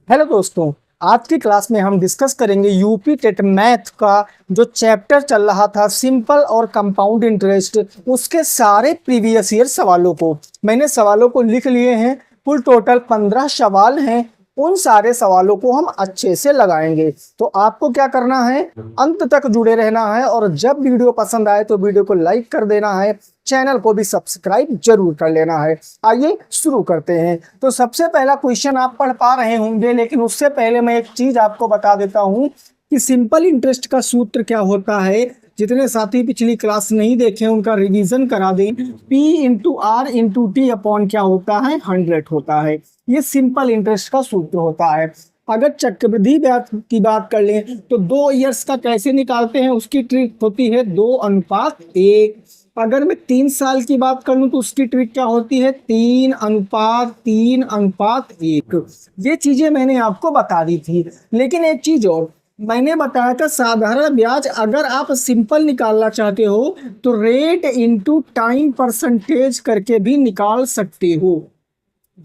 Hello दोस्तों, आज की क्लास में हम डिस्कस करेंगे यूपी टेट मैथ का जो चैप्टर चल रहा था सिंपल और कंपाउंड इंटरेस्ट, उसके सारे प्रीवियस ईयर सवालों को। मैंने सवालों को लिख लिए हैं, कुल टोटल 15 सवाल हैं। उन सारे सवालों को हम अच्छे से लगाएंगे। तो आपको क्या करना है, अंत तक जुड़े रहना है और जब वीडियो पसंद आए तो वीडियो को लाइक कर देना है, चैनल को भी सब्सक्राइब जरूर कर लेना है। आइए शुरू करते हैं। तो सबसे पहला क्वेश्चन आप पढ़ पा रहे होंगे, लेकिन उससे पहले मैं एक चीज आपको बता देता हूं कि सिंपल इंटरेस्ट का सूत्र क्या होता है। जितने साथी पिछली क्लास नहीं देखे उनका रिवीजन करा दें। P into R into T upon क्या होता है, 100 होता है। ये सिंपल इंटरेस्ट का सूत्र होता है। अगर चक्रवृद्धि ब्याज की बात कर लें तो 2 ईयर्स का कैसे निकालते हैं, उसकी ट्रिक होती है 2:1। अगर मैं 3 साल की बात करूं तो उसकी ट्रिक क्या होती है, 3:3:1। ये चीजें मैंने आपको बता दी थी। लेकिन एक चीज और मैंने बताया था, साधारण ब्याज अगर आप सिंपल निकालना चाहते हो तो रेट इंटू टाइम परसेंटेज करके भी निकाल सकते हो,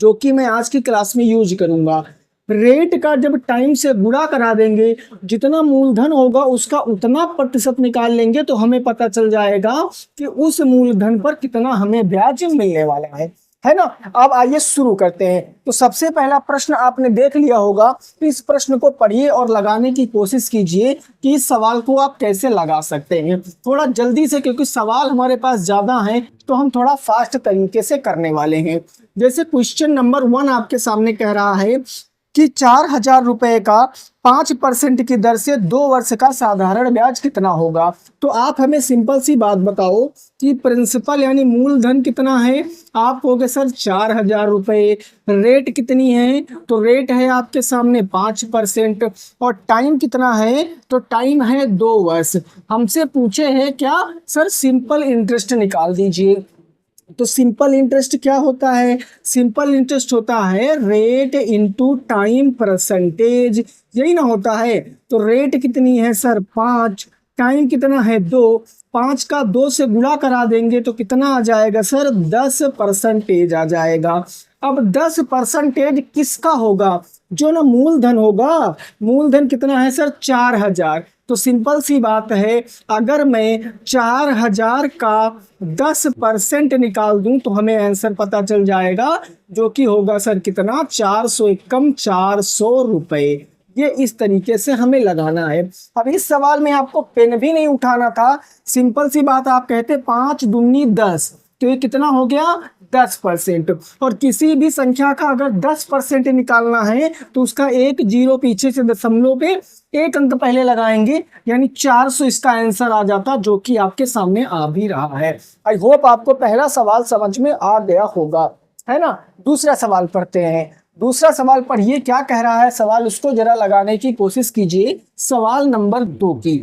जो कि मैं आज की क्लास में यूज करूंगा। रेट का जब टाइम से गुणा करा देंगे, जितना मूलधन होगा उसका उतना प्रतिशत निकाल लेंगे तो हमें पता चल जाएगा कि उस मूलधन पर कितना हमें ब्याज मिलने वाला है ना। अब आइए शुरू करते हैं। तो सबसे पहला प्रश्न आपने देख लिया होगा, तो इस प्रश्न को पढ़िए और लगाने की कोशिश कीजिए कि इस सवाल को आप कैसे लगा सकते हैं। थोड़ा जल्दी से, क्योंकि सवाल हमारे पास ज्यादा हैं तो हम थोड़ा फास्ट तरीके से करने वाले हैं। जैसे क्वेश्चन नंबर 1 आपके सामने कह रहा है कि 4,000 रुपए का 5% की दर से 2 वर्ष का साधारण ब्याज कितना होगा। तो आप हमें सिंपल सी बात बताओ कि प्रिंसिपल यानी मूलधन कितना है। आप कहोगे सर 4,000 रुपए। रेट कितनी है, तो रेट है आपके सामने 5%। और टाइम कितना है, तो टाइम है 2 वर्ष। हमसे पूछे हैं क्या, सर सिंपल इंटरेस्ट निकाल दीजिए। तो सिंपल इंटरेस्ट क्या होता है, सिंपल इंटरेस्ट होता है रेट इनटू टाइम परसेंटेज, यही ना होता है। तो रेट कितनी है सर 5, टाइम कितना है 2, 5 का 2 से गुणा करा देंगे तो कितना आ जाएगा सर 10% आ जाएगा। अब 10% किसका होगा, जो ना मूलधन होगा। मूलधन कितना है सर 4,000। तो सिंपल सी बात है, अगर मैं 4,000 का 10% निकाल दूं तो हमें आंसर पता चल जाएगा, जो कि होगा सर कितना, 400 रुपए। ये इस तरीके से हमें लगाना है। अब इस सवाल में आपको पेन भी नहीं उठाना था। सिंपल सी बात, आप कहते 5 दूनी 10, तो ये कितना हो गया 10%। और किसी भी संख्या का अगर 10% निकालना है तो उसका एक जीरो पीछे से दशमलव पे एक अंक पहले लगाएंगे, यानी 400 इसका आंसर आ जाता, जो कि आपके सामने आ भी रहा है। आई होप आपको पहला सवाल समझ में आ गया होगा, है ना। दूसरा सवाल पढ़ते हैं। दूसरा सवाल पढ़िए क्या कह रहा है सवाल, उसको जरा लगाने की कोशिश कीजिए। सवाल नंबर 2 की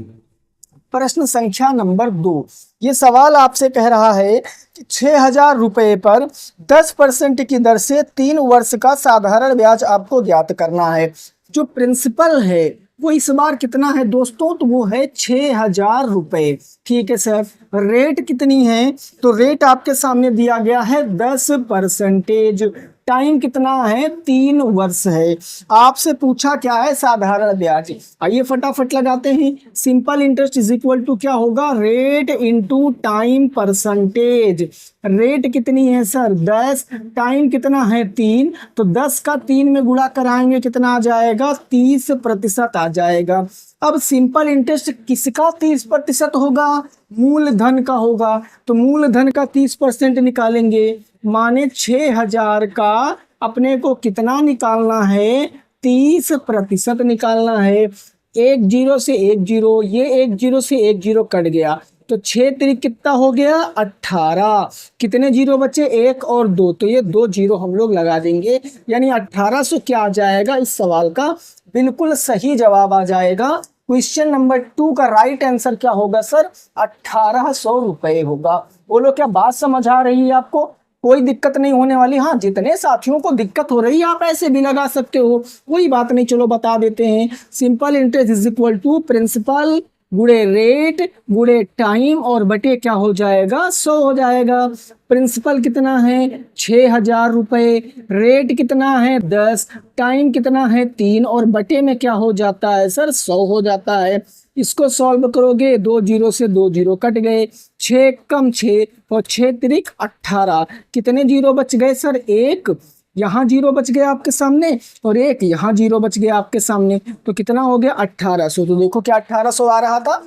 प्रश्न संख्या नंबर 2, ये सवाल आपसे कह रहा है कि 6,000 रुपए पर 10% की दर से 3 वर्ष का साधारण ब्याज आपको ज्ञात करना है। जो प्रिंसिपल है वो इस बार कितना है दोस्तों, तो वो है 6,000 रुपए। ठीक है सर, रेट कितनी है, तो रेट आपके सामने दिया गया है 10%। टाइम कितना है, 3 वर्ष है। आपसे पूछा क्या है, साधारण ब्याज। आइए फटाफट लगाते हैं। Simple interest is equal to क्या होगा, rate into time percentage. Rate कितनी है सर 10, टाइम कितना है 3, तो 10 का 3 में गुणा कराएंगे कितना आ जाएगा, 30% आ जाएगा। अब सिंपल इंटरेस्ट किसका 30% होगा, मूलधन का होगा। तो मूलधन का 30% निकालेंगे, माने 6,000 का अपने को कितना निकालना है, 30% निकालना है। एक जीरो से एक जीरो, ये एक जीरो से एक जीरो कट गया, तो 6 3 कितना हो गया 18। कितने जीरो बचे, 1 और 2, तो ये 2 जीरो हम लोग लगा देंगे, यानी 1800 क्या आ जाएगा, इस सवाल का बिल्कुल सही जवाब आ जाएगा। क्वेश्चन नंबर 2 का राइट आंसर क्या होगा सर, 1800 रुपए होगा। बोलो क्या बात समझ आ रही है आपको, कोई दिक्कत नहीं होने वाली। हाँ, जितने साथियों को दिक्कत हो रही है आप ऐसे भी लगा सकते हो, कोई बात नहीं, चलो बता देते हैं। Simple interest is equal to principal गुणे रेट गुणे टाइम और बटे क्या हो जाएगा 100 हो जाएगा। प्रिंसिपल कितना है 6,000 रुपये, रेट कितना है 10, टाइम कितना है 3 और बटे में क्या हो जाता है सर 100 हो जाता है। इसको सॉल्व करोगे 2 जीरो से 2 जीरो कट गए, 6 कम 6 और 6 तिरिक 18, कितने जीरो बच गए सर एक यहाँ जीरो बच गया आपके सामने और एक यहाँ जीरो बच गया आपके सामने, तो कितना हो गया 1800। तो देखो क्या 1800 आ रहा था।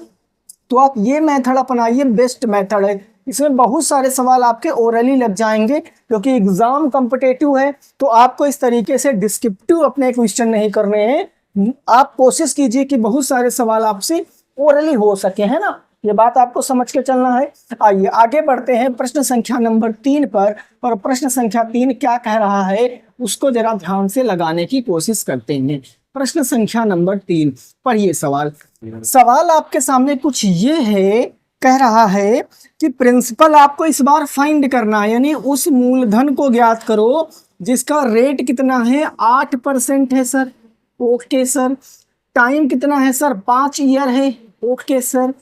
तो आप ये मेथड अपनाइए, बेस्ट मेथड है। इसमें बहुत सारे सवाल आपके ओरली लग जाएंगे क्योंकि एग्जाम कॉम्पिटेटिव है, तो आपको इस तरीके से डिस्क्रिप्टिव अपने क्वेश्चन नहीं करने हैं। आप कोशिश कीजिए कि बहुत सारे सवाल आपसे ओरली हो सके, है ना, ये बात आपको समझ के चलना है। आइए आगे बढ़ते हैं प्रश्न संख्या नंबर 3 पर, और प्रश्न संख्या 3 क्या कह रहा है उसको जरा ध्यान से लगाने की कोशिश करते हैं। प्रश्न संख्या नंबर 3 पढ़िए सवाल। सवाल आपके सामने कुछ ये है, कह रहा है कि प्रिंसिपल आपको इस बार फाइंड करना है, यानी उस मूलधन को ज्ञात करो जिसका रेट कितना है 8% है सर। Okay sir. टाइम कितना है सर 5 ईयर है। Okay sir.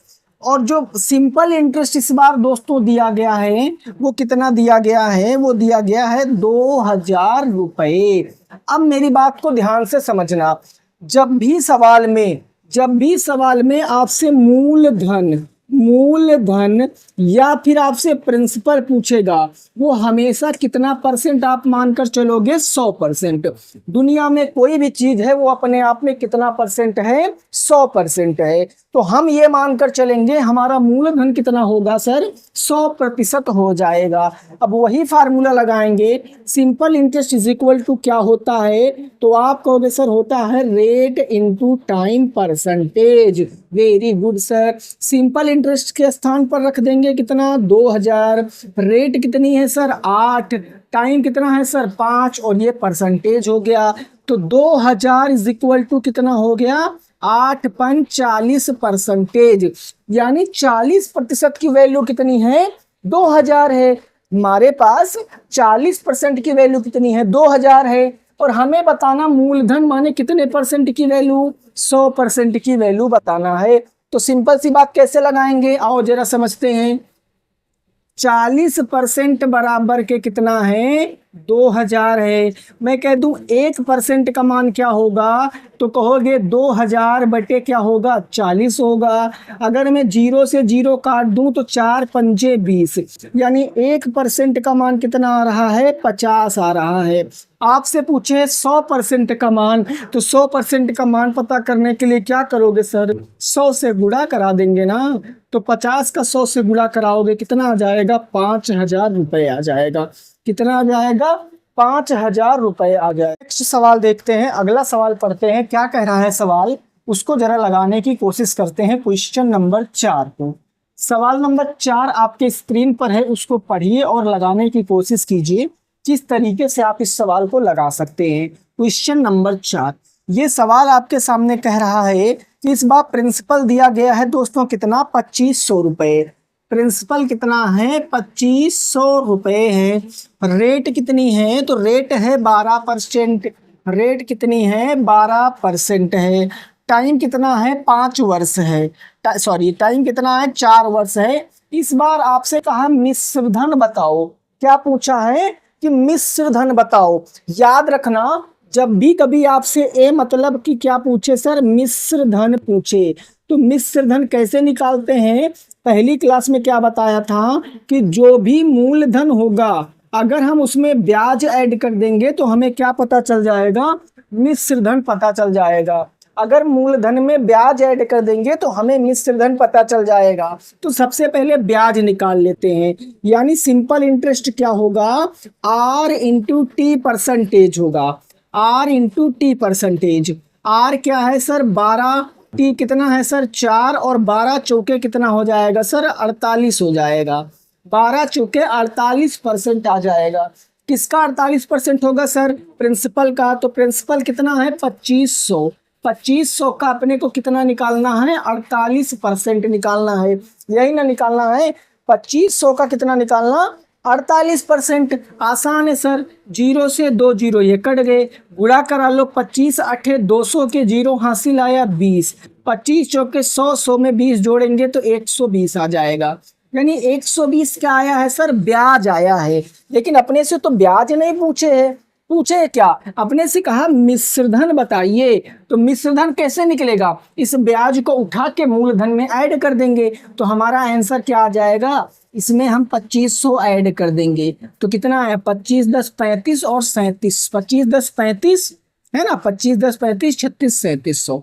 और जो सिंपल इंटरेस्ट इस बार दोस्तों दिया गया है वो कितना दिया गया है, वो दिया गया है 2,000 रुपये। अब मेरी बात को ध्यान से समझना, जब भी सवाल में आपसे मूलधन या फिर आपसे प्रिंसिपल पूछेगा, वो हमेशा कितना परसेंट आप मानकर चलोगे 100%। दुनिया में कोई भी चीज है वो अपने आप में कितना परसेंट है 100% है। तो हम ये मानकर चलेंगे हमारा मूलधन कितना होगा सर 100% हो जाएगा। अब वही फार्मूला लगाएंगे, simple interest is equal to क्या होता है, तो आप कहोगे सर होता है rate into time percentage. Very good sir. Simple interest के स्थान पर रख देंगे कितना 2,000, रेट कितनी है सर 8, टाइम कितना है सर 5 और ये परसेंटेज हो गया। तो 2,000 इज इक्वल टू कितना हो गया 8.40%, यानी 40% की वैल्यू कितनी है 2,000 है। हमारे पास 40% की वैल्यू कितनी है 2,000 है, और हमें बताना मूलधन माने कितने परसेंट की वैल्यू 100% की वैल्यू बताना है। तो सिंपल सी बात कैसे लगाएंगे, आओ जरा समझते हैं। 40% बराबर के कितना है 2,000 है। मैं कह दूं 1% का मान क्या होगा, तो कहोगे 2,000 बटे क्या होगा 40 होगा। अगर मैं 0 से 0 काट दूं तो 4 पंजे 20, यानी 1% का मान कितना आ रहा है 50 आ रहा है। आपसे पूछे 100% का मान, तो 100% का मान पता करने के लिए क्या करोगे सर 100 से गुणा करा देंगे ना। तो 50 का 100 से गुणा कराओगे कितना आ जाएगा 5,000 रुपये आ जाएगा। कितना आ जाएगा 5,000 रुपये आ जाएगा। नेक्स्ट सवाल देखते हैं, अगला सवाल पढ़ते हैं क्या कह रहा है सवाल, उसको जरा लगाने की कोशिश करते हैं क्वेश्चन नंबर 4 को। सवाल नंबर 4 आपके स्क्रीन पर है, उसको पढ़िए और लगाने की कोशिश कीजिए किस तरीके से आप इस सवाल को लगा सकते हैं। क्वेश्चन नंबर 4, ये सवाल आपके सामने कह रहा है कि इस बार प्रिंसिपल दिया गया है दोस्तों कितना 2,500 रुपये। प्रिंसिपल कितना है 2,500 रुपये है। रेट कितनी है, तो रेट है 12%। रेट कितनी है 12% है। टाइम कितना है 5 वर्ष है, टाइम कितना है 4 वर्ष है। इस बार आपसे कहा मिश्र धन बताओ, क्या पूछा है कि मिश्र धन बताओ। याद रखना जब भी कभी आपसे ए मतलब कि क्या पूछे सर मिश्र धन पूछे, तो मिश्र धन कैसे निकालते हैं, पहली क्लास में क्या बताया था कि जो भी मूलधन होगा अगर हम उसमें ब्याज ऐड कर देंगे तो हमें क्या पता चल जाएगा मिश्र धन पता चल जाएगा। अगर मूलधन में ब्याज ऐड कर देंगे तो हमें मिश्र धन पता चल जाएगा। तो सबसे पहले ब्याज निकाल लेते हैं, यानी सिंपल इंटरेस्ट क्या होगा R इंटू टी परसेंटेज होगा। R into T percentage, R क्या है सर 12, टी कितना है सर 4 और 12 चौके कितना हो जाएगा सर 48 हो जाएगा। 12 चौके 48% आ जाएगा। किसका 48% होगा सर प्रिंसिपल का, तो प्रिंसिपल कितना है 2,500। 2,500 का अपने को कितना निकालना है 48% निकालना है, यही ना निकालना है। 2,500 का कितना निकालना 48%। आसान है सर, 0 से 2 जीरो ये कट गए, गुणा करा लो, 25 8 200 के जीरो हासिल आया 20, 25 चौके 100, 100 में 20 जोड़ेंगे तो 120 आ जाएगा। यानी 120 क्या आया है सर, ब्याज आया है। लेकिन अपने से तो ब्याज नहीं पूछे है, पूछे क्या, अपने से कहा मिश्रधन बताइए। तो मिश्रधन कैसे निकलेगा, इस ब्याज को उठा के मूलधन में ऐड कर देंगे, तो हमारा आंसर क्या आ जाएगा, इसमें हम 2500 ऐड कर देंगे। तो कितना है, 25 10 35 और 37, 25 10 35 है ना, 25 10 35 36 3700,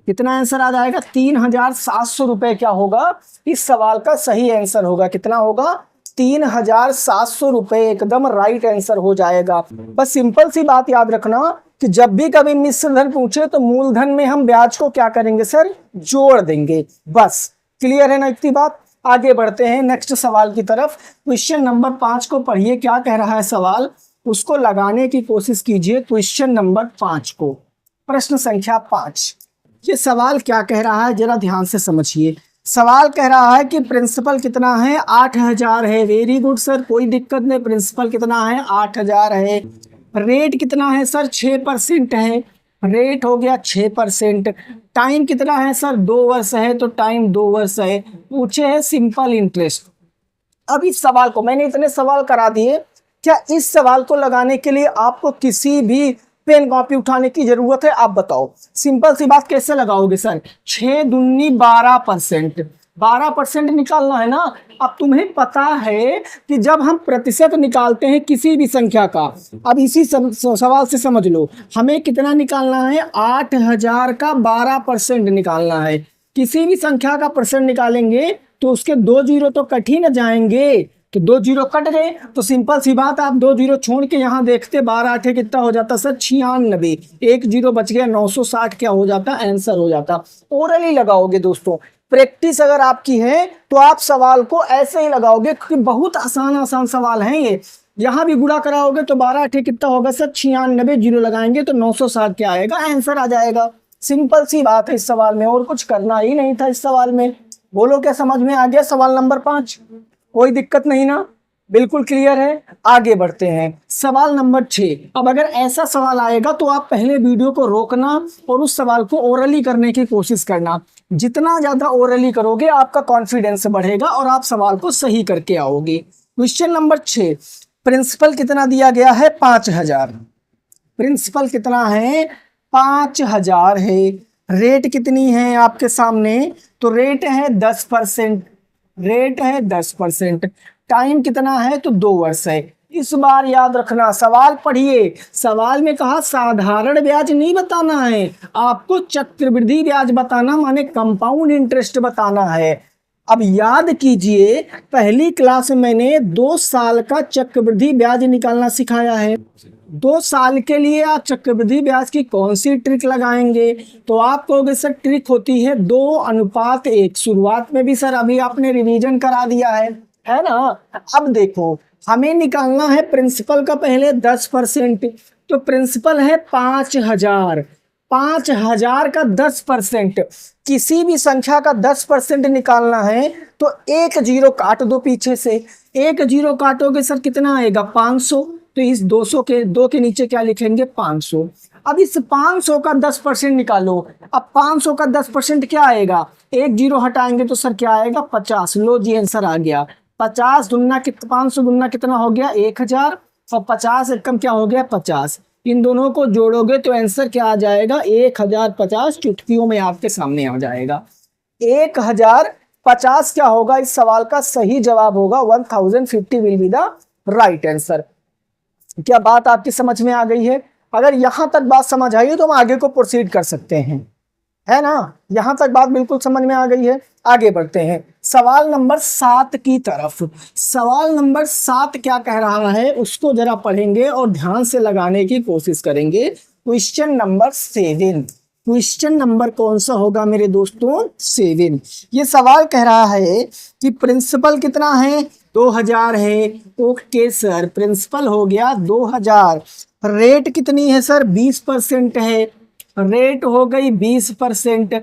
कितना आंसर आ जाएगा, 3700 रुपए क्या होगा, इस सवाल का सही आंसर होगा। कितना होगा, 3700 रुपए एकदम राइट आंसर हो जाएगा। बस सिंपल सी बात याद रखना कि जब भी कभी मिश्रधन पूछे तो मूलधन में हम ब्याज को क्या करेंगे सर, जोड़ देंगे। बस क्लियर है ना इतनी बात। आगे बढ़ते हैं नेक्स्ट सवाल की तरफ। क्वेश्चन नंबर 5 को पढ़िए, क्या कह रहा है सवाल, उसको लगाने की कोशिश कीजिए। क्वेश्चन नंबर 5 को, प्रश्न संख्या 5, ये सवाल क्या कह रहा है जरा ध्यान से समझिए। सवाल कह रहा है कि प्रिंसिपल कितना है, 8000 है। वेरी गुड सर, कोई दिक्कत नहीं, प्रिंसिपल कितना है, 8000 है। रेट कितना है सर, 6% है, रेट हो गया 6%। टाइम कितना है सर, 2 वर्ष है, तो टाइम 2 वर्ष है। पूछे है सिंपल इंटरेस्ट। अब इस सवाल को मैंने इतने सवाल करा दिए, क्या इस सवाल को लगाने के लिए आपको किसी भी पेन कॉपी उठाने की जरूरत है, आप बताओ। सिंपल सी बात, कैसे लगाओगे सर, 6 दूनी 12%, 12% निकालना है ना। अब तुम्हें पता है कि जब हम प्रतिशत निकालते हैं किसी भी संख्या का, अब इसी सवाल से समझ लो, हमें कितना निकालना है, 8000 का 12% निकालना है। किसी भी संख्या का परसेंट निकालेंगे तो उसके 2 जीरो तो कट ही न जाएंगे, तो 2 जीरो कट गए, तो सिंपल सी बात, आप 2 जीरो छोड़ के यहाँ देखते, 12 8 कितना हो जाता सर, 96, 1 जीरो बच गया, 960 क्या हो जाता, आंसर हो जाता। ओरली लगाओगे दोस्तों, प्रैक्टिस अगर आपकी है तो आप सवाल को ऐसे ही लगाओगे, क्योंकि बहुत आसान आसान सवाल हैं ये। यहाँ भी गुणा कराओगे तो 12 8 कितना होगा सर, 96, जीरो लगाएंगे तो 960 क्या आएगा, आंसर आ जाएगा। सिंपल सी बात है इस सवाल में, और कुछ करना ही नहीं था इस सवाल में। बोलो क्या समझ में आ गया सवाल नंबर 5, कोई दिक्कत नहीं ना, बिल्कुल क्लियर है। आगे बढ़ते हैं, सवाल नंबर 6। अब अगर ऐसा सवाल आएगा तो आप पहले वीडियो को रोकना और उस सवाल को ओरली करने की कोशिश करना। जितना ज्यादा ओरली करोगे आपका कॉन्फिडेंस बढ़ेगा और आप सवाल को सही करके आओगे। क्वेश्चन नंबर 6, प्रिंसिपल कितना दिया गया है, 5000। प्रिंसिपल कितना है, 5000 है। रेट कितनी है आपके सामने, तो रेट है 10%, रेट है 10%। टाइम कितना है, तो 2 वर्ष है। इस बार याद रखना, सवाल पढ़िए, सवाल में कहा साधारण ब्याज नहीं बताना है, आपको चक्रवृद्धि ब्याज बताना, माने कंपाउंड इंटरेस्ट बताना है। अब याद कीजिए, पहली क्लास में मैंने 2 साल का चक्रवृद्धि ब्याज निकालना सिखाया है। 2 साल के लिए आप चक्रवृद्धि ब्याज की कौन सी ट्रिक लगाएंगे, तो आप कहोगे सर ट्रिक होती है 2:1। शुरुआत में भी सर अभी आपने रिवीजन करा दिया है ना। अब देखो, हमें निकालना है प्रिंसिपल का पहले 10%, तो प्रिंसिपल है 5000, 5000 का 10%, किसी भी संख्या का 10% निकालना है तो 1 जीरो काट दो पीछे से, 1 जीरो काटोगे सर कितना आएगा, 500। तो इस 200 के 2 के नीचे क्या लिखेंगे, 500। अब इस 500 का 10% निकालो। अब 500 का 10% क्या आएगा, 1 जीरो हटाएंगे तो सर क्या आएगा, 50। लो जी आंसर आ गया। 50 दुना 500 दुना कितना हो गया, 1000, और 50 एकम क्या हो गया, 50। इन दोनों को जोड़ोगे तो आंसर क्या आ जाएगा, 1050। चुटकियों में आपके सामने आ जाएगा 1050। क्या होगा, इस सवाल का सही जवाब होगा 1050 will be the right answer. क्या बात आपकी समझ में आ गई है? अगर यहां तक बात समझ आई तो हम आगे को प्रोसीड कर सकते हैं, है ना। यहां तक बात बिल्कुल समझ में आ गई है। आगे बढ़ते हैं सवाल नंबर 7 की तरफ। सवाल नंबर 7 क्या कह रहा है उसको जरा पढ़ेंगे और ध्यान से लगाने की कोशिश करेंगे। क्वेश्चन नंबर 7, क्वेश्चन नंबर कौन सा होगा मेरे दोस्तों, 7। ये सवाल कह रहा है कि प्रिंसिपल कितना है, 2000 है। ओके सर, प्रिंसिपल हो गया 2000। रेट कितनी है सर, 20% है। रेट हो गई 20%।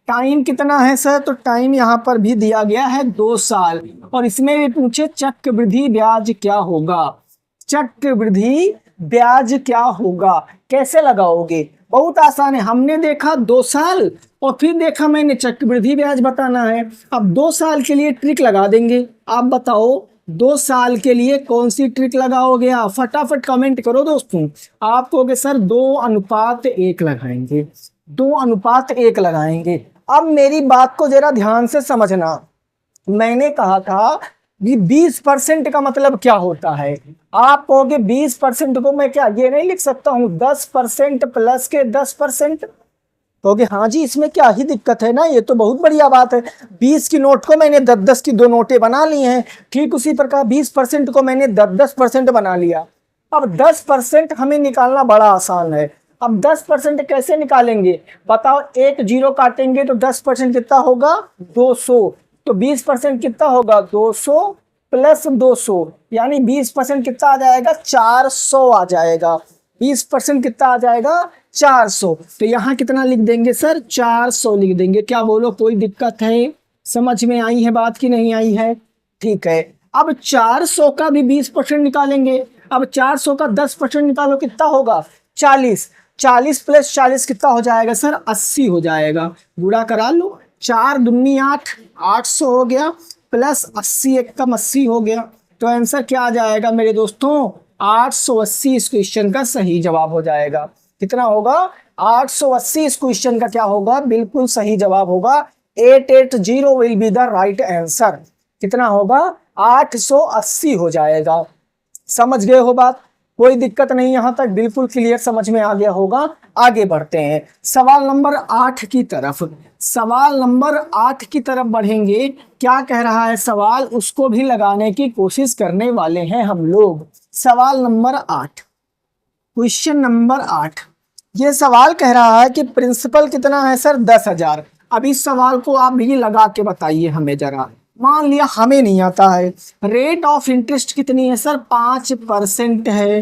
टाइम कितना है सर? तो टाइम यहाँ पर भी दिया गया है 2 साल, और इसमें भी पूछे चक्रवृद्धि ब्याज क्या होगा। चक्रवृद्धि ब्याज क्या होगा, कैसे लगाओगे? बहुत आसान है, हमने देखा 2 साल और फिर देखा मैंने चक्रवृद्धि ब्याज बताना है। अब 2 साल के लिए ट्रिक लगा देंगे। आप बताओ 2 साल के लिए कौन सी ट्रिक लगाओगे? आप फटाफट कमेंट करो दोस्तों। आप कहोगे सर 2:1 लगाएंगे, 2:1 लगाएंगे। अब मेरी बात को जरा ध्यान से समझना। मैंने कहा था कि 20% का मतलब क्या होता है। आप कहोगे 20% को मैं क्या ये नहीं लिख सकता हूं 10% प्लस के 10%? कहोगे हाँ जी, इसमें क्या ही दिक्कत है ना, ये तो बहुत बढ़िया बात है। 20 की नोट को मैंने 10-10 की 2 नोटें बना ली हैं, ठीक उसी प्रकार 20% को मैंने 10-10% बना लिया। अब 10% हमें निकालना बड़ा आसान है। अब 10% कैसे निकालेंगे बताओ? एक जीरो काटेंगे तो 10% कितना होगा? 200। तो 20% कितना होगा? 200 प्लस 200, यानी 20% कितना आ जाएगा? 400 आ जाएगा। 20% कितना आ जाएगा? 400। तो यहाँ कितना लिख देंगे सर? 400 लिख देंगे। क्या बोलो, कोई दिक्कत है? समझ में आई है बात की नहीं आई है? ठीक है। अब 400 का भी 20% निकालेंगे। अब 400 का 10% निकालो, कितना होगा? 40। 40 प्लस 40 कितना हो जाएगा सर? 80 हो जाएगा। गुणा करा लो, 4 दूनी 8, 800 हो गया, प्लस 80 एक कम 80 हो गया। तो आंसर क्या आ जाएगा मेरे दोस्तों? 880 इस क्वेश्चन का सही जवाब हो जाएगा। कितना होगा? 880 इस क्वेश्चन का क्या होगा? बिल्कुल सही जवाब होगा। 880 will be the right answer. कितना होगा? 880 हो जाएगा। समझ गए हो बात? कोई दिक्कत नहीं, यहां तक बिल्कुल क्लियर समझ में आ गया होगा। आगे बढ़ते हैं सवाल नंबर 8 की तरफ। सवाल नंबर 8 की तरफ बढ़ेंगे। क्या कह रहा है सवाल, उसको भी लगाने की कोशिश करने वाले हैं हम लोग। सवाल नंबर 8, क्वेश्चन नंबर 8। ये सवाल कह रहा है कि प्रिंसिपल कितना है सर? 10,000। अब इस सवाल को आप भी लगा के बताइए हमें जरा। मान लिया हमें नहीं आता है। रेट ऑफ इंटरेस्ट कितनी है सर? 5% है।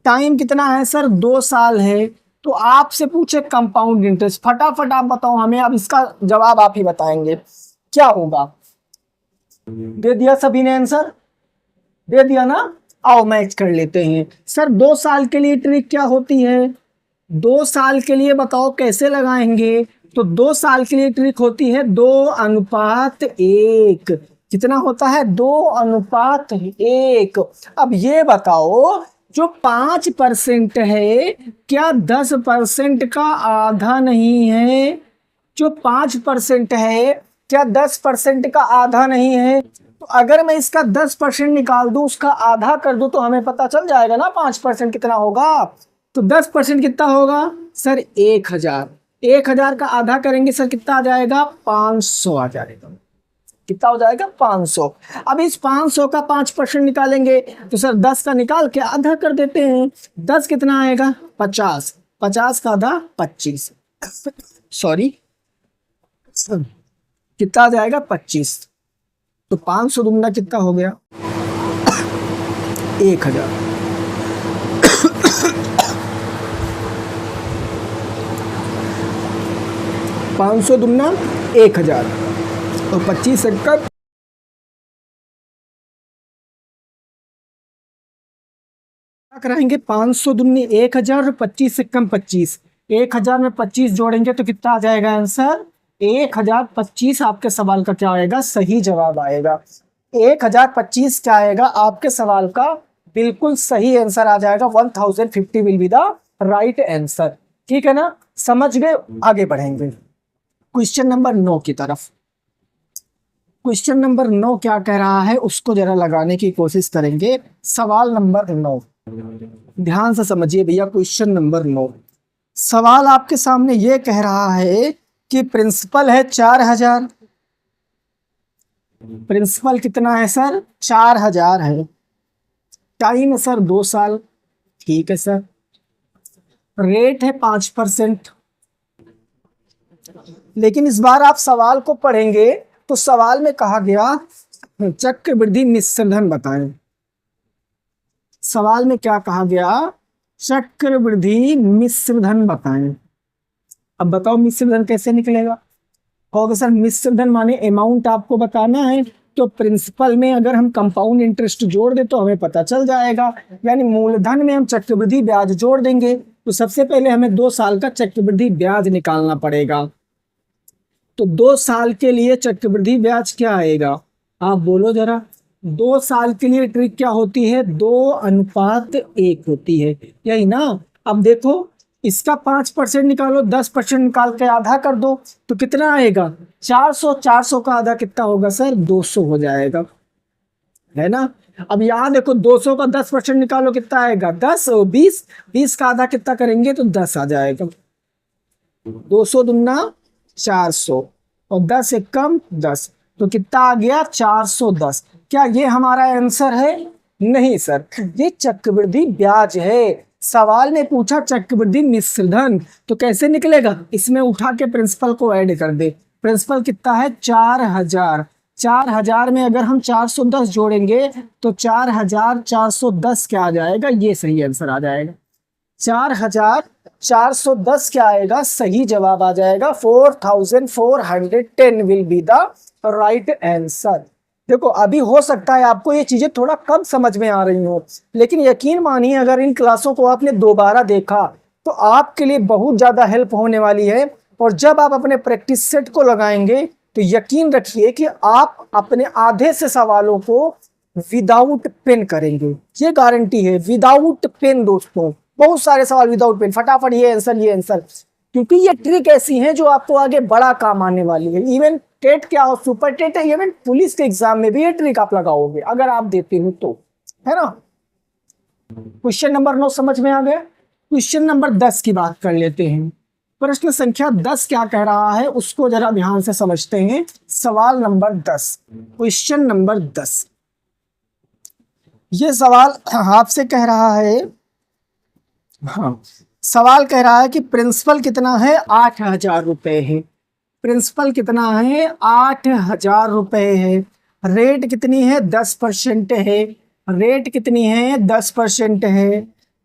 टाइम कितना है सर? 2 साल है। तो आपसे पूछे कंपाउंड इंटरेस्ट, फटाफट आप बताओ हमें। अब इसका जवाब आप ही बताएंगे क्या होगा। दे दिया सभी ने आंसर? दे दिया ना? आओ मैच कर लेते हैं। सर 2 साल के लिए ट्रिक क्या होती है? 2 साल के लिए बताओ कैसे लगाएंगे? तो 2 साल के लिए ट्रिक होती है 2:1। कितना होता है? 2:1। अब ये बताओ, जो 5% है क्या 10% का आधा नहीं है? जो 5% है क्या 10% का आधा नहीं है? तो अगर मैं इसका 10% निकाल दूं, उसका आधा कर दूं, तो हमें पता चल जाएगा ना 5% कितना होगा। तो 10% कितना होगा सर? 1,000। 1,000 का आधा करेंगे सर, कितना आ जाएगा? 500 आ जाएगा। कितना हो जाएगा? 500। अब इस 500 का 5% निकालेंगे तो सर 10 का निकाल के आधा कर देते हैं। 10 कितना आएगा? 50। 50 का आधा 25, सॉरी कितना आ जाएगा? 25। तो 500 दुगना कितना हो गया? 1,000। 500 दुगना 1,000 और 25 का कराएंगे। 500 दुगनी 1,000 और 25 से कम 25। 1,000 में 25 जोड़ेंगे तो कितना आ जाएगा आंसर? 1,025 आपके सवाल का क्या आएगा? सही जवाब आएगा। 1,025 क्या आएगा आपके सवाल का? बिल्कुल सही आंसर आ जाएगा। 1050 will be the right answer. ठीक है ना? समझ गए? आगे बढ़ेंगे क्वेश्चन नंबर 9 की तरफ। क्वेश्चन नंबर 9 क्या कह रहा है उसको जरा लगाने की कोशिश करेंगे। सवाल नंबर 9 ध्यान से समझिए भैया। क्वेश्चन नंबर 9 सवाल आपके सामने ये कह रहा है कि प्रिंसिपल है 4,000। प्रिंसिपल कितना है सर? 4,000 है। टाइम है सर 2 साल। ठीक है सर। रेट है 5%। लेकिन इस बार आप सवाल को पढ़ेंगे तो सवाल में कहा गया चक्रवृद्धि मिश्रधन बताएं। सवाल में क्या कहा गया? चक्रवृद्धि मिश्रधन बताएं। अब बताओ मिश्रधन कैसे निकलेगा? कहोगे सर मिश्र धन माने अमाउंट आपको बताना है, तो प्रिंसिपल में अगर हम कंपाउंड इंटरेस्ट जोड़ दे तो हमें पता चल जाएगा, यानी मूलधन में हम चक्रवृद्धि ब्याज जोड़ देंगे। तो सबसे पहले हमें 2 साल का चक्रवृद्धि ब्याज निकालना पड़ेगा। तो 2 साल के लिए चक्रवृद्धि ब्याज क्या आएगा, आप बोलो जरा। 2 साल के लिए ट्रिक क्या होती है, 2:1 होती है, यही ना। अब देखो इसका 5% निकालो, 10% निकाल के आधा कर दो तो कितना आएगा, 400। 400 का आधा कितना होगा सर, 200 हो जाएगा, है ना। अब यहाँ देखो 200 का 10% निकालो कितना आएगा, 10। 20, 20 का आधा कितना करेंगे तो 10 आ जाएगा। 200 दूना 400 और 10 एक कम 10, तो कितना आ गया, 410। क्या ये हमारा आंसर है, नहीं सर, ये चक्रवृद्धि ब्याज है। सवाल ने पूछा चक्रवृद्धि मिश्रधन, तो कैसे निकलेगा, इसमें उठा के प्रिंसिपल को ऐड कर दे। प्रिंसिपल कितना है, 4000। 4000 में अगर हम 410 जोड़ेंगे तो 4410 क्या आ जाएगा, ये सही आंसर आ जाएगा। 4410 क्या आएगा, सही जवाब आ जाएगा। 4410 will be the right answer. देखो अभी हो सकता है आपको ये चीजें थोड़ा कम समझ में आ रही हो, लेकिन यकीन मानिए अगर इन क्लासों को आपने दोबारा देखा तो आपके लिए बहुत ज्यादा हेल्प होने वाली है। और जब आप अपने प्रैक्टिस सेट को लगाएंगे तो यकीन रखिए कि आप अपने आधे से सवालों को विदाउट पेन करेंगे, ये गारंटी है। विदाउट पेन दोस्तों, बहुत सारे सवाल विदाउट पेन, फटाफट ये आंसर, क्योंकि ये ट्रिक ऐसी है जो आपको आगे बड़ा काम आने वाली है। इवन टेट क्या हो, सुपर टेट है, इवन पुलिस के एग्जाम में भी ये ट्रिक आप लगाओगे अगर आप देते हो तो, है ना। क्वेश्चन नंबर 9 समझ में आ गया। क्वेश्चन नंबर 10 की बात कर लेते हैं। प्रश्न संख्या 10 क्या कह रहा है उसको जरा ध्यान से समझते हैं। सवाल नंबर 10, क्वेश्चन नंबर 10, ये सवाल आपसे कह रहा है, हाँ, सवाल कह रहा है कि प्रिंसिपल कितना है, 8000 रुपए है। प्रिंसिपल कितना है, 8000 रुपए है। रेट कितनी है, 10% है। रेट कितनी है, 10% है।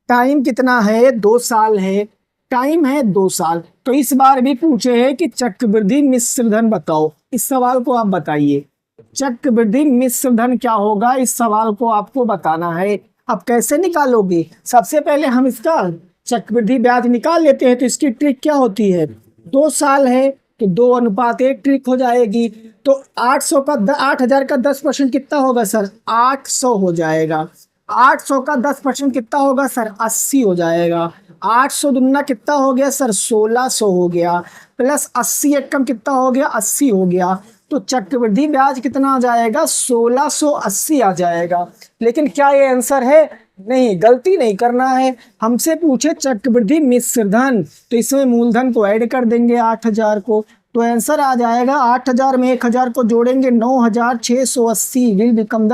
टाइम कितना है, 2 साल है। टाइम है 2 साल। तो इस बार भी पूछे है कि चक्रवृद्धि मिश्रधन बताओ। इस सवाल को आप बताइए, चक्रवृद्धि मिश्रधन क्या होगा, इस सवाल को आपको बताना है। अब कैसे निकालोगे, सबसे पहले हम इसका चक्रवृद्धि ब्याज निकाल लेते हैं। तो इसकी ट्रिक क्या होती है, 2 साल है तो 2:1 ट्रिक हो जाएगी। तो 8000 का 10% कितना होगा सर, 800 हो जाएगा। 800 का 10% कितना होगा सर, 80 हो जाएगा। 800 दुना कितना हो गया सर, 1600 हो गया। प्लस 80 एक कम कितना हो गया, 80 हो गया। तो चक्रवृद्धि ब्याज कितना आ जाएगा, 1680 आ जाएगा। लेकिन क्या ये आंसर है, नहीं, गलती नहीं करना है। हमसे पूछे चक्रवृद्धि मिश्रधन, तो इसमें मूलधन को ऐड कर देंगे 8000 को, तो आंसर आ जाएगा 8000 में 1000 को जोड़ेंगे 9680 will become the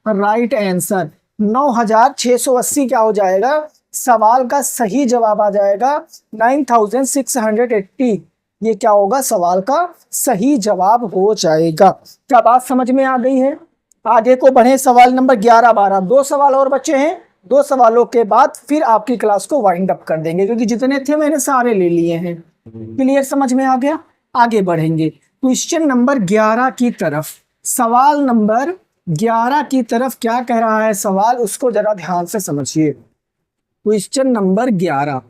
right answer. 9680 क्या हो जाएगा, सवाल का सही जवाब आ जाएगा 9680। ये क्या होगा, सवाल का सही जवाब हो जाएगा। क्या बात समझ में आ गई है। आगे को बढ़े, सवाल नंबर 11 12, 2 सवाल और बचे हैं। 2 सवालों के बाद फिर आपकी क्लास को वाइंड अप कर देंगे, क्योंकि जितने थे मैंने सारे ले लिए हैं। क्लियर, समझ में आ गया। आगे बढ़ेंगे क्वेश्चन नंबर 11 की तरफ। सवाल नंबर 11 की तरफ क्या कह रहा है सवाल, उसको जरा ध्यान से समझिए। क्वेश्चन नंबर 11,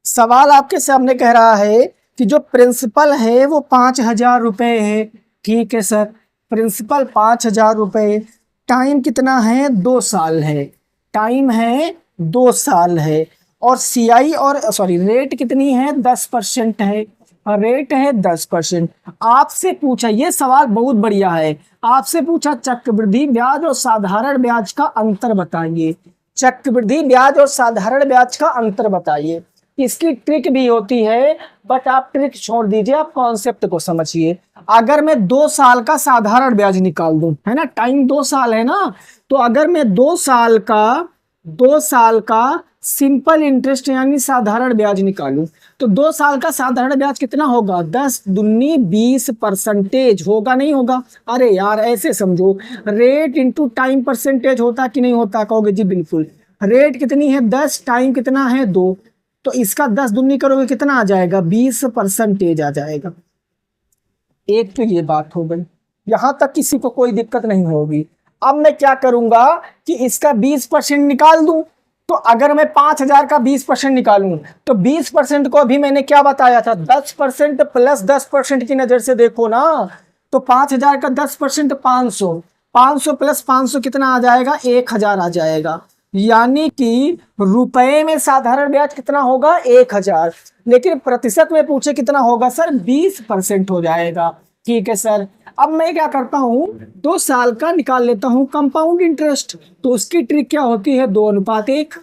सवाल आपके सामने कह रहा है कि जो प्रिंसिपल है वो 5000 रुपए है। ठीक है सर, प्रिंसिपल 5000 रुपए। टाइम कितना है, 2 साल है। टाइम है 2 साल है। और सीआई और सॉरी रेट कितनी है, 10% है। रेट है 10%। आपसे पूछा, ये सवाल बहुत बढ़िया है, आपसे पूछा चक्रवृद्धि ब्याज और साधारण ब्याज का अंतर बताइए। चक्रवृद्धि ब्याज और साधारण ब्याज का अंतर बताइए। इसकी ट्रिक भी होती है, बट आप ट्रिक छोड़ दीजिए, आप कॉन्सेप्ट को समझिए। अगर मैं 2 साल का साधारण ब्याज निकाल दूं, है ना, टाइम 2 साल है ना, तो अगर मैं 2 साल का सिंपल इंटरेस्ट यानी साधारण ब्याज निकालूं, तो 2 साल का साधारण ब्याज कितना होगा, 10 दूनी 20% होगा, नहीं होगा। अरे यार ऐसे समझो, रेट इंटू टाइम परसेंटेज होता कि नहीं होता, कहोगे जी बिल्कुल। रेट कितनी है 10, टाइम कितना है 2, तो इसका 10 दूनी करोगे कितना आ जाएगा, 20% आ जाएगा। एक तो ये बात हो गई, यहां तक किसी को कोई दिक्कत नहीं होगी। अब मैं क्या करूंगा कि इसका 20% निकाल दूं। तो अगर मैं 5,000 का 20% निकालूं तो 20% को अभी मैंने क्या बताया था, 10% प्लस 10% की नजर से देखो ना। तो 5,000 का 10% 500, 500 प्लस 500 कितना आ जाएगा, 1,000 आ जाएगा। यानी कि रुपए में साधारण ब्याज कितना होगा, 1,000, लेकिन प्रतिशत में पूछे कितना होगा सर, 20% हो जाएगा। ठीक है सर। अब मैं क्या करता हूं, 2 साल का निकाल लेता हूं कंपाउंड इंटरेस्ट। तो उसकी ट्रिक क्या होती है, 2:1।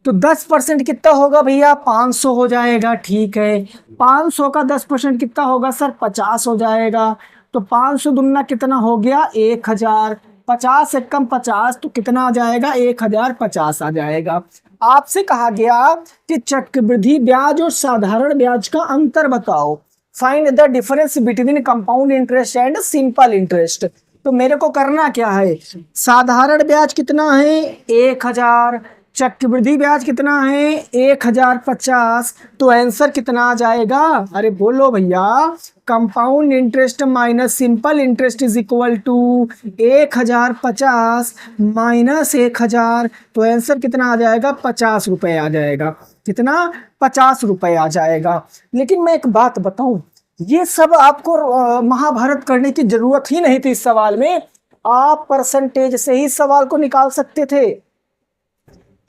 तो 10% कितना होगा भैया, 500 हो जाएगा। ठीक है, 500 का 10% कितना होगा सर, 50 हो जाएगा। तो 500 दुना कितना हो गया, 1,000। 50 से कम 50 तो कितना आ जाएगा, 1,050 आ जाएगा। आपसे कहा गया कि चक्रवृद्धि ब्याज और साधारण ब्याज का अंतर बताओ, find the difference between compound interest and simple interest. तो मेरे को करना क्या है, साधारण ब्याज कितना है, 1,000, चक्रवृद्धि ब्याज कितना है, 1,050। तो आंसर कितना आ जाएगा, अरे बोलो भैया, compound interest minus simple interest is equal to 1,050 minus 1,000। तो आंसर कितना आ जाएगा, 50 रुपए आ जाएगा। कितना, 50 रुपए आ जाएगा। लेकिन मैं एक बात बताऊं, ये सब आपको महाभारत करने की जरूरत ही नहीं थी इस सवाल में। आप परसेंटेज से ही सवाल को निकाल सकते थे।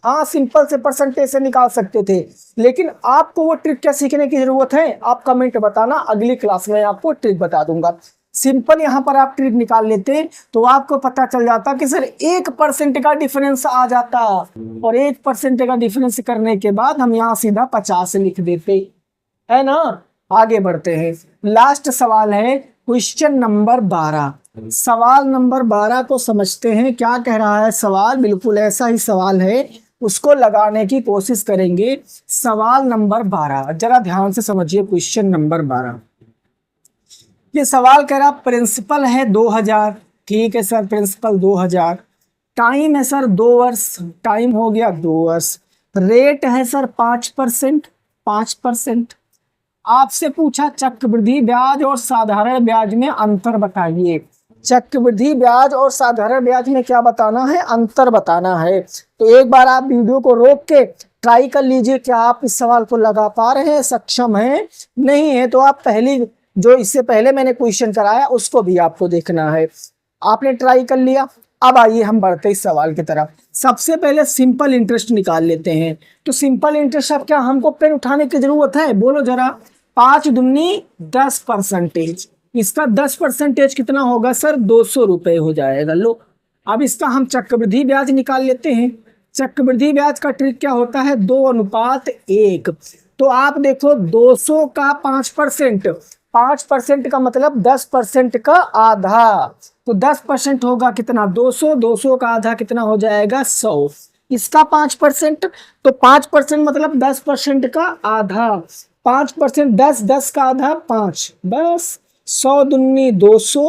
हाँ, सिंपल से परसेंटेज से निकाल सकते थे, लेकिन आपको वो ट्रिक क्या सीखने की जरूरत है, आप कमेंट बताना, अगली क्लास में आपको ट्रिक बता दूंगा। सिंपल यहाँ पर आप ट्रिक निकाल लेते तो आपको पता चल जाता कि सर 1% का डिफरेंस आ जाता, और 1% का डिफरेंस करने के बाद हम यहाँ सीधा 50 लिख देते, है ना। आगे बढ़ते हैं, लास्ट सवाल है क्वेश्चन नंबर 12। सवाल नंबर 12 को समझते हैं, क्या कह रहा है सवाल, बिल्कुल ऐसा ही सवाल है, उसको लगाने की कोशिश करेंगे। सवाल नंबर 12 जरा ध्यान से समझिए, क्वेश्चन नंबर 12। ये सवाल कह रहा प्रिंसिपल है 2,000। ठीक है सर, प्रिंसिपल 2,000, टाइम है सर 2 वर्ष, टाइम हो गया 2 वर्ष, रेट है सर 5%, 5%। आपसे पूछा चक्रवृद्धि ब्याज और साधारण ब्याज में अंतर बताइए। चक्रवृद्धि ब्याज और साधारण ब्याज में क्या बताना है, अंतर बताना है। तो एक बार आप वीडियो को रोक के ट्राई कर लीजिए, क्या आप इस सवाल को लगा पा रहे हैं, सक्षम हैं। नहीं है तो आप पहली जो इससे पहले मैंने क्वेश्चन कराया उसको भी आपको देखना है। आपने ट्राई कर लिया, अब आइए हम बढ़ते इस सवाल की तरफ। सबसे पहले सिंपल इंटरेस्ट निकाल लेते हैं। तो सिंपल इंटरेस्ट, अब क्या हमको पेन उठाने की जरूरत है, बोलो जरा। 5 दूनी 10%, इसका 10% कितना होगा सर, 200 रुपए हो जाएगा। लो, अब इसका हम चक्रवृद्धि ब्याज निकाल लेते हैं। चक्रवृद्धि ब्याज का ट्रिक क्या होता है, 2:1। तो आप देखो 200 का 5%, 5% का मतलब 10% का आधा। तो 10% होगा कितना, 200, 200 का आधा कितना हो जाएगा, 100। इसका 5%, तो 5% मतलब 10% का आधा। 5%, 10, 10 का आधा 5, बस 100 दूनी 200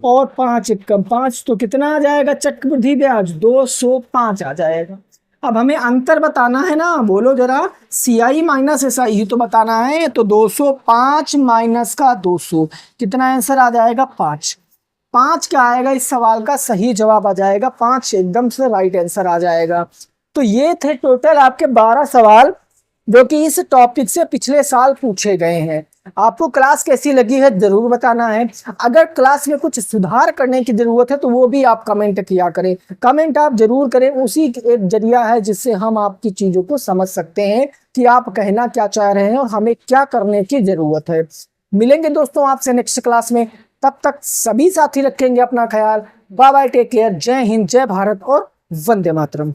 और 5 एकम 5, तो कितना आ जाएगा चक्रवृद्धि ब्याज, 205 आ जाएगा। अब हमें अंतर बताना है ना, बोलो जरा, CI माइनस SI ही तो बताना है। तो 205 माइनस का 200 कितना आंसर आ जाएगा, 5। 5 क्या आएगा, इस सवाल का सही जवाब आ जाएगा 5, एकदम से राइट आंसर आ जाएगा। तो ये थे टोटल आपके 12 सवाल जो कि इस टॉपिक से पिछले साल पूछे गए हैं। आपको क्लास कैसी लगी है जरूर बताना है। अगर क्लास में कुछ सुधार करने की जरूरत है तो वो भी आप कमेंट किया करें। कमेंट आप जरूर करें, उसी एक जरिया है जिससे हम आपकी चीजों को समझ सकते हैं कि आप कहना क्या चाह रहे हैं और हमें क्या करने की जरूरत है। मिलेंगे दोस्तों आपसे नेक्स्ट क्लास में, तब तक सभी साथी रखेंगे अपना ख्याल। बाय बाय, टेक केयर, जय हिंद, जय भारत और वंदे मातरम।